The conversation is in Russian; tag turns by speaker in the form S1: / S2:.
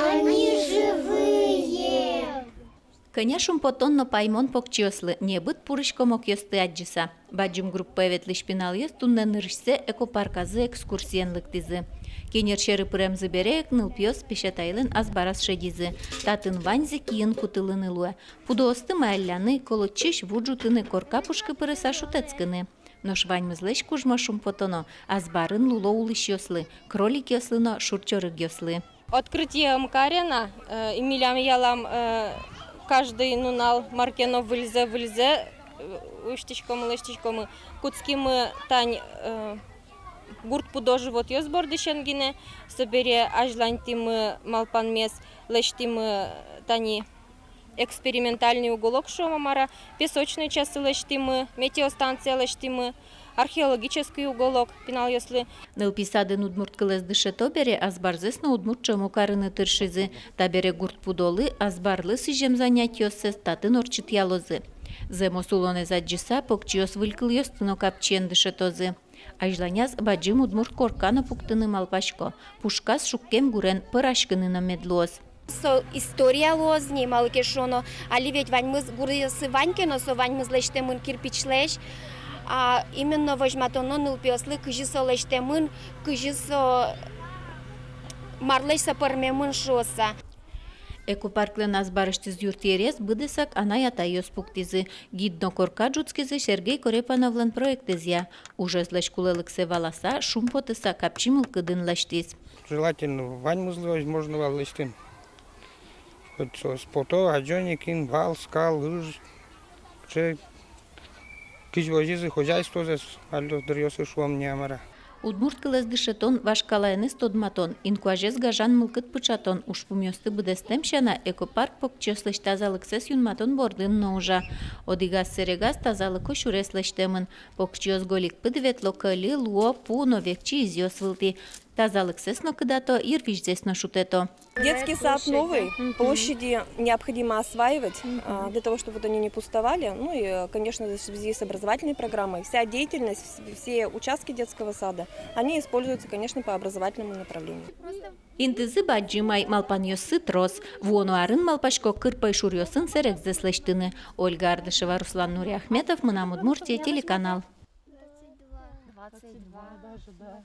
S1: Они живые!
S2: Кыняшум потонно паймон покчёслы, небыт пурышко мокёсты аджиса. Баджим группа эветлиш пиналъес туннанырышсе экопарказы экскурсиенлык тизы. Кенершері пырэмзы берек нылпьёс пешетайлын азбарас шедизы. Татын ваньзы киын кутылынылуэ. Пудоосты маэлляны, колотчиш вуджутыны корка пушкы пырыса шутецкыны. Нош ваньмызлэш кужмашум потоно, азбарын луло улышёслы, кролик ёслыно шурчорык ёслы.
S3: Открытие МКАРена, Эмилям ялам каждый нунал маркено выльзе, лыштичком, куцким тань гурт пудо живот ёс бордышенгине, собере ажлантим малпан мес, лештим тани экспериментальный уголок шомамара, песочные часы лештим, метеостанция лештим, археологический уголок пинал если.
S2: Нылписадын удмурткылыз дышето бере азбарзесно удмуртчому карыны тыршизы, табере гурт пудолы азбарлы сижем занятиёсы статын орчит ялозы. Земо сулоне заджиса покчиос вылькыл ёстыно капчен дышетозы. Ажланяз баджим удмурт коркана пуктыны малпашко, пушкас шуккем гурен пырашкыныно медлоз.
S4: Со история лозни малкешоно, али ведь ваньмыз гурысы ванькено со ваньмыз лештемын кирпичлеш, а именно возьматоно нылпиослы кыжисо лештемын, кыжисо марлеса пармемын шоса.
S2: Экопарклен азбарыштыз юртиерес быдысак анаята ёспуктизы. Гидно корка джуцкизы Сергей Корепановлен проектезия. Уже злешкулелыксе валаса шумпотыса капчимыл кыдын лаштиз.
S5: Желательно ваньмызлы возможно лаштин. Спото, аджоникин, вал, скал, лыж, кижвозизы хозяйство здесь, альдо дрёсы шуам не амара.
S2: Удмурткылыз дышетон вашкалайны стодматон, инкуажез гажан мылкыт пычатон, ушпумёсты быдестем шана экопарк покчёслыш тазалыксес юнматон бордын ножа. Одигас серегас тазалыко шуреслештемын, покчёс голик пыдвет локали луо пуно векчи изёс вылти. Тазалыксес но кыдато ирвижзес но шутето.
S6: Детский сад новый, площади необходимо осваивать для того, чтобы вот они не пустовали. Ну и, конечно, в связи с образовательной программой, вся деятельность, все участки детского сада, они используются, конечно, по образовательному направлению.
S2: Интызы баджимай малпаньёсы трос, вуонуарын малпашко кырпай шурьёсын серекзеслештыны. Ольга Ардышева, Руслан Нуриахметов, Мынам Удмуртия, телеканал.
S7: 22 даже, да.